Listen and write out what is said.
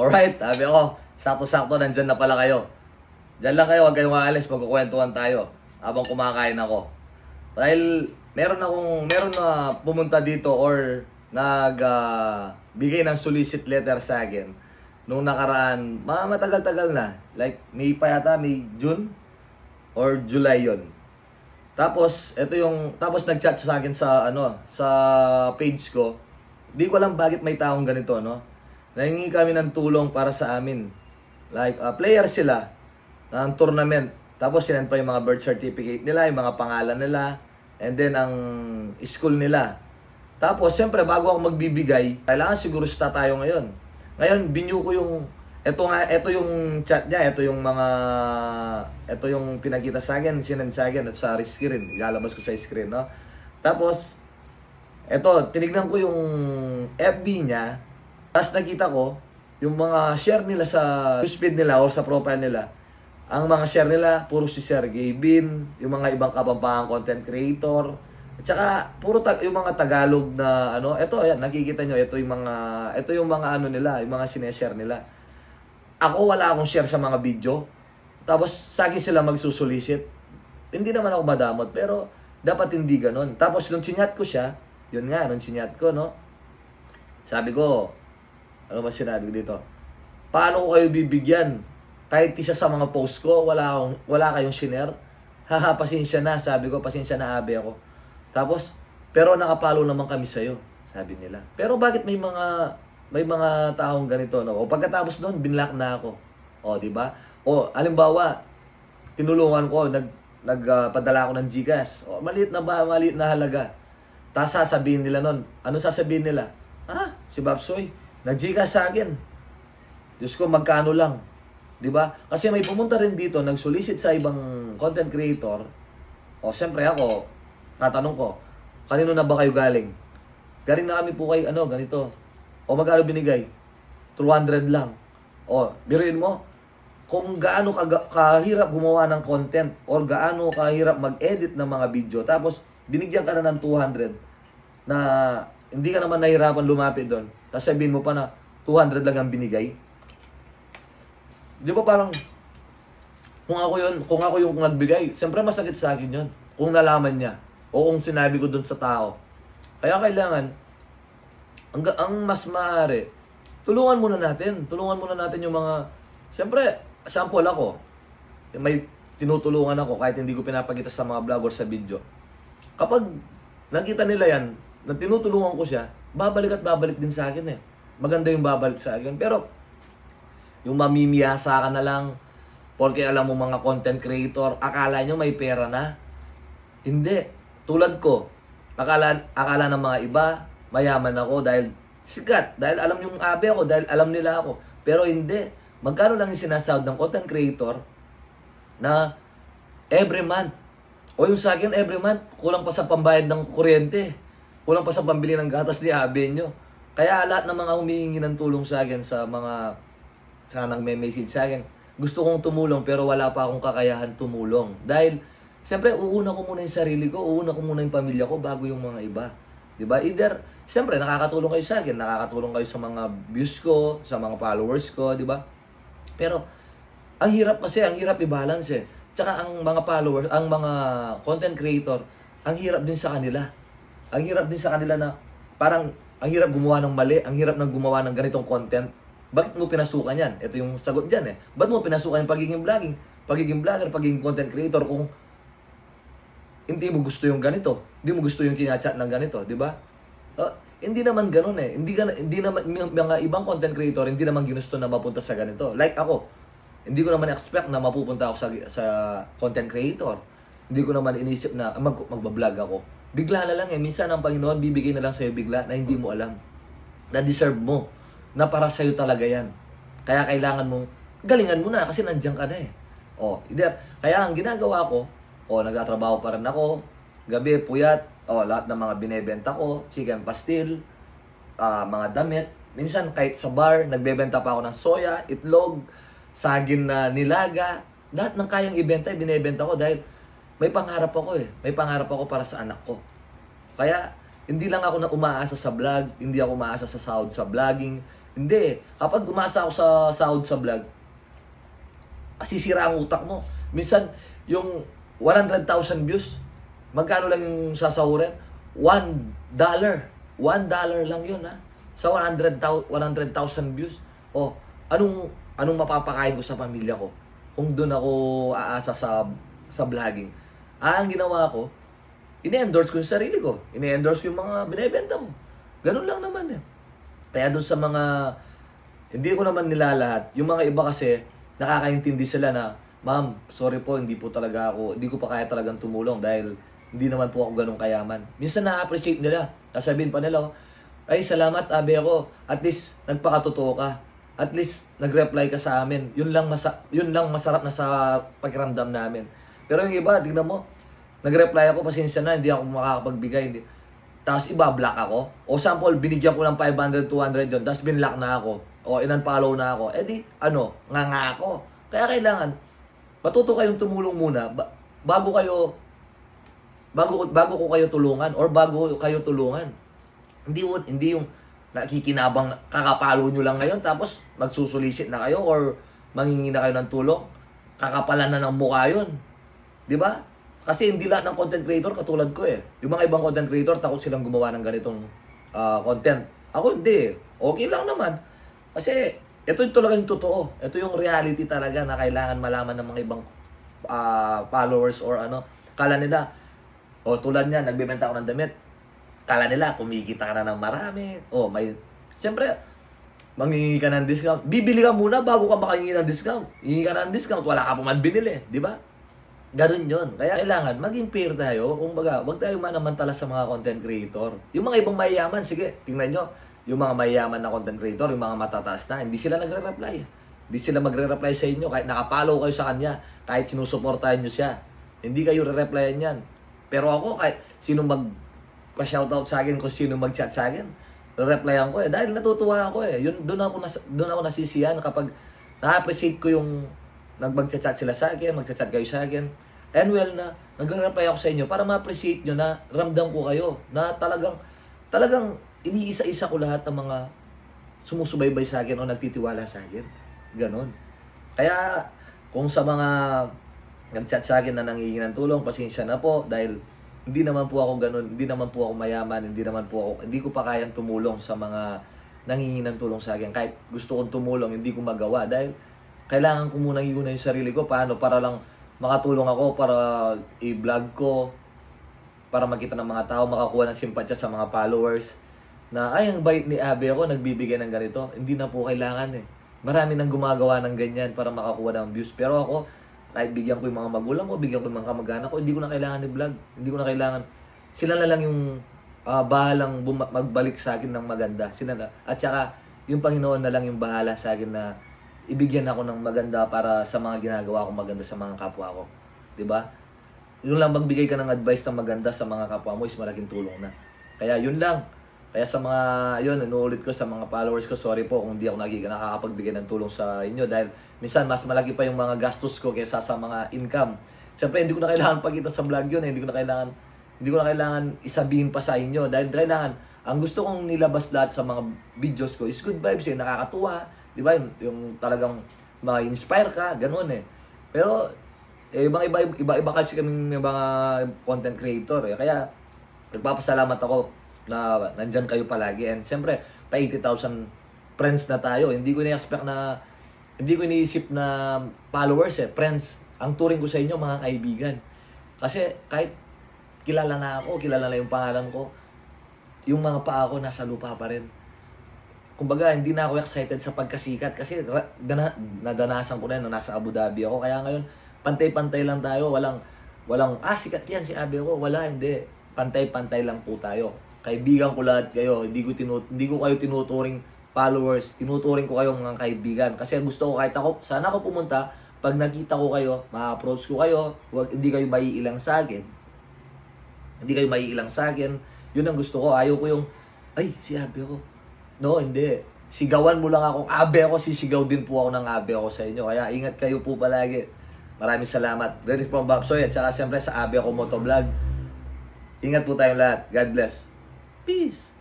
Alright, sabi ko, sakto-sakto, nandyan na pala kayo. Diyan lang kayo, huwag kayong aalis, magkukwentuhan tayo habang kumakain ako. Dahil meron na pumunta dito or bigay ng solicit letter sa akin nung nakaraan, mga matagal-tagal na. Like, May pa yata, May, June or July yon. Tapos, tapos nag-chat sa akin sa page ko. Di ko alam bakit may taong ganito, no? Nahingi kami ng tulong para sa amin. Like, player sila ng tournament. Tapos, sinend pa yung mga birth certificate nila, yung mga pangalan nila, and then, ang school nila. Tapos, siyempre, bago ako magbibigay, kailangan siguro tayo ngayon. Ngayon, binyo ko ito yung chat niya, ito yung pinakita sa akin, sinend sa akin at sa screen. Ilalabas ko sa screen, no? Tapos, tinignan ko yung FB niya, tapos nakita ko, yung mga share nila sa newsfeed nila or sa profile nila, ang mga share nila, puro si Sergey Bin, yung mga ibang kapampahang content creator, at saka, yung mga Tagalog na, yan, nakikita nyo, ito yung mga nila, yung mga sineshare nila. Ako, wala akong share sa mga video. Tapos, sa akin sila magsusulisit. Hindi naman ako madamot, pero dapat hindi ganon. Tapos, nung chinyat ko siya, nung chinyat ko, no? Sabi ko, ano ba sinabi ko dito? Paano ko kayo bibigyan? Kahit isa sa mga post ko, wala kayong share. Haha, pasensya na. Sabi ko, pasensya na, abe ako. Tapos, pero nakapalo naman kami sa'yo, sabi nila. Pero bakit may mga taong ganito, no? O pagkatapos noon, binlock na ako. O, di ba? O, halimbawa, tinulungan ko, nagpadala ako ng GCash. O, maliit na halaga. Tapos sasabihin nila noon, ano sasabihin nila? Si Babsoy, nag-GCash sa akin. Diyos ko, magkano lang. Di ba? Kasi may pumunta rin dito, nag-solicit sa ibang content creator. O, siyempre ako, tatanong ko, kanino na ba kayo galing? Galing na kami po kay, ganito. O magkano binigay? 200 lang. O, biruin mo, kung gaano kahirap gumawa ng content or gaano kahirap mag-edit ng mga video, tapos binigyan ka na ng 200 na hindi ka naman nahirapan lumapit doon, tapos sabihin mo pa na 200 lang ang binigay. Di ba parang, kung ako yung nagbigay, siyempre masakit sa akin yun. Kung nalaman niya, o kung sinabi ko doon sa tao. Kaya kailangan, ang mas maaari, tulungan muna natin yung mga, siyempre, sample ako, may tinutulungan ako kahit hindi ko pinapakita sa mga vlogger sa video. Kapag nakita nila yan, na tinutulungan ko siya, babalik din sa akin eh. Maganda yung babalik sa akin. Pero, yung mamimiyasa ka na lang, porque alam mo mga content creator, akala nyo may pera na. Hindi. Tulad ko, akala ng mga iba, mayaman ako dahil sikat, dahil alam yung abe ako, dahil alam nila ako. Pero hindi. Magkano lang yung sinasahod ng content creator na every month? O yung sa akin, every month, kulang pa sa pambayad ng kuryente. Kulang pa sa pambili ng gatas ni abe nyo. Kaya lahat ng mga humihingi ng tulong sa akin, sa nagme-message sa akin, gusto kong tumulong pero wala pa akong kakayahan tumulong. Dahil, siyempre, uuna ko muna yung sarili ko, uuna ko muna yung pamilya ko bago yung mga iba. Diba? Either, siyempre, nakakatulong kayo sa akin, nakakatulong kayo sa mga views ko, sa mga followers ko, diba? Pero, ang hirap i-balance eh. Tsaka ang mga followers, ang mga content creator, ang hirap din sa kanila. Ang hirap din sa kanila na, parang, ang hirap gumawa ng mali, ang hirap ng gumawa ng ganitong content. Bakit mo pinasukan yan? Ito yung sagot dyan eh. Bakit mo pinasukan yung pagiging vlogger, pagiging content creator kung hindi mo gusto yung ganito. Hindi mo gusto yung chinachat ng ganito, di ba? Hindi naman ganoon eh. Hindi naman mga ibang content creator hindi naman ginusto na mapunta sa ganito. Like ako, hindi ko naman expect na mapupunta ako sa content creator. Hindi ko naman inisip na magba-vlog ako. Bigla na lang eh. Minsan ang Panginoon bibigay na lang sa'yo bigla na hindi mo alam. Na deserve mo. Na para sa'yo talaga yan. Kaya kailangan mong galingan mo na kasi nandiyan ka na eh. Kaya ang ginagawa ko, nagtatrabaho pa rin ako, gabi, puyat, lahat ng mga binebenta ko, chicken pastil, mga damit. Minsan kahit sa bar, nagbebenta pa ako ng soya, itlog, saging na nilaga. Lahat ng kayang ibenta, binebenta ko dahil may pangarap ako eh. May pangarap ako para sa anak ko. Kaya, hindi lang ako na umaasa sa vlog, hindi ako umaasa sa sahod sa vlogging, Hindi. Kapag umasa ako sa sahod sa vlog, masisira ang utak mo. Minsan, yung 100,000 views, magkano lang yung sasahurin? $1. $1 lang yun, ha? Sa 100,000 views. O, anong mapapakain ko sa pamilya ko kung doon ako aasa sa vlogging? Ang ginawa ko, ini-endorse ko yung sarili ko. Ini-endorse ko yung mga binibenta ko. Ganun lang naman eh. Kaya doon sa mga, hindi ko naman nilalahat. Yung mga iba kasi, nakakaintindi sila na, ma'am, sorry po, hindi po talaga ako, hindi ko pa kaya talagang tumulong dahil hindi naman po ako ganun kayaman. Minsan na-appreciate nila. Sasabihin pa nila, ay salamat abe ako, at least nagpakatotoo ka. At least nag-reply ka sa amin. Yun lang masarap na sa pakiramdam namin. Pero yung iba, tignan mo, nag-reply ako, pasensya na, hindi ako makakapagbigay. Hindi. Tapos iba-block ako. O sample, binigyan ko ng 500, 200 yun, tapos binlock na ako. O in-unfollow na ako. Eh di, nga ako. Kaya kailangan, matuto kayong tumulong muna bago ko kayo tulungan or bago kayo tulungan. Hindi yung nakikinabang kakapalo nyo lang ngayon tapos magsusulisit na kayo or mangingi na kayo ng tulong. Kakapalan na ng mukha yun. Di ba? Kasi hindi lahat ng content creator katulad ko eh. Yung mga ibang content creator takot silang gumawa ng ganitong content. Ako hindi. Okay lang naman. Kasi ito yung talagang totoo. Ito yung reality talaga na kailangan malaman ng mga ibang followers or ano. Kala nila, tulad niya, nagbebenta ako ng damit. Kala nila, kumikita ka na ng marami. Siyempre, mangingi ka ng discount. Bibili ka muna bago ka makahingi ng discount. Hingi ka ng discount, wala ka pa man binili. Di ba? Ganun yun. Kaya kailangan maging fair tayo. Kung baga, wag tayo manamantala sa mga content creator. Yung mga ibang mayayaman, sige, tingnan nyo. Yung mga mayayaman na content creator, yung mga matataas na, hindi sila nagre-reply. Hindi sila magre-reply sa inyo kahit nakapollow kayo sa kanya, kahit sinusuportahan nyo siya. Hindi kayo re-replyan yan. Pero ako, kahit sino mag-shoutout sa akin, kung sino mag-chat sa akin, re-replyan ko eh. Dahil natutuwa ako eh. Doon ako nasisiyan kapag na-appreciate ko yung nag-chat sila sa akin, mag-chat kayo sa akin. And well na, nagre-reply ako sa inyo para ma-appreciate nyo na ramdam ko kayo. Na talagang iniisa-isa ko lahat ng mga sumusubaybay sa akin o nagtitiwala sa akin. Ganon. Kaya, kung sa mga nag-chat sa akin na nangihingi ng tulong, pasensya na po dahil hindi naman po ako ganon, hindi naman po ako mayaman, hindi ko pa kayang tumulong sa mga nangihingi ng tulong sa akin. Kahit gusto kong tumulong, hindi ko magawa dahil kailangan ko munang iuna yung sarili ko. Paano? Para lang makatulong ako, para i-vlog ko, para makita ng mga tao, makakuha ng simpatsya sa mga followers na, ay, ang bait ni Abe ako, nagbibigay ng ganito. Hindi na po kailangan eh. Marami nang gumagawa ng ganyan para makakuha ng views. Pero ako, kahit bigyan ko yung mga magulang ko, bigyan ko yung mga kamag-anak ko, hindi ko na kailangan i-vlog. Hindi ko na kailangan. Sila na lang yung bahalang magbalik sa akin ng maganda. Sila na. At saka, yung Panginoon na lang yung bahala sa akin na ibigyan ako ng maganda para sa mga ginagawa ko maganda sa mga kapwa ko. Diba? Yun lang, magbigay ka ng advice na maganda sa mga kapwa mo is malaking tulong na. Kaya yun lang. Kaya sa mga, yun, inuulit ko sa mga followers ko, sorry po kung hindi ako nakakapagbigay ng tulong sa inyo dahil minsan mas malaki pa yung mga gastos ko kaysa sa mga income. Siyempre, hindi ko na kailangan pagkita sa vlog yun, hindi ko na kailangan isabihin pa sa inyo dahil kailangan, ang gusto kong nilabas lahat sa mga videos ko is good vibes eh, nakakatuwa, di ba? Yung talagang ma-inspire ka, ganun eh. Pero, iba kasi kaming mga content creator eh. Kaya, nagpapasalamat ako na nandyan kayo palagi. And siyempre, pa 80,000 friends na tayo. Hindi ko iniisip na followers eh. Friends, ang turing ko sa inyo, mga kaibigan. Kasi kahit kilala na yung pangalan ko, yung mga paa ko nasa lupa pa rin. Kumbaga, hindi na ako excited sa pagkasikat kasi nadanasan ko na yun, nasa Abu Dhabi ako. Kaya ngayon, pantay-pantay lang tayo. Walang sikat yan si Abe ko. Wala, hindi. Pantay-pantay lang po tayo. Kaibigan ko lahat kayo. Hindi ko kayo tinuturing followers. Tinuturing ko kayong mga kaibigan. Kasi gusto ko kahit ako, sana ako pumunta, pag nakita ko kayo, ma-approach ko kayo, hindi kayo maiilang sa akin. Yun ang gusto ko. Ayaw ko yung, ay, si Abe ko. No, hindi. Sigawan mo lang akong Abe ako, sisigaw din po ako ng Abe ako sa inyo. Kaya ingat kayo po palagi. Maraming salamat. Ready from Babsoy at saka siyempre sa Abe ako Motovlog. Ingat po tayong lahat. God bless. Peace.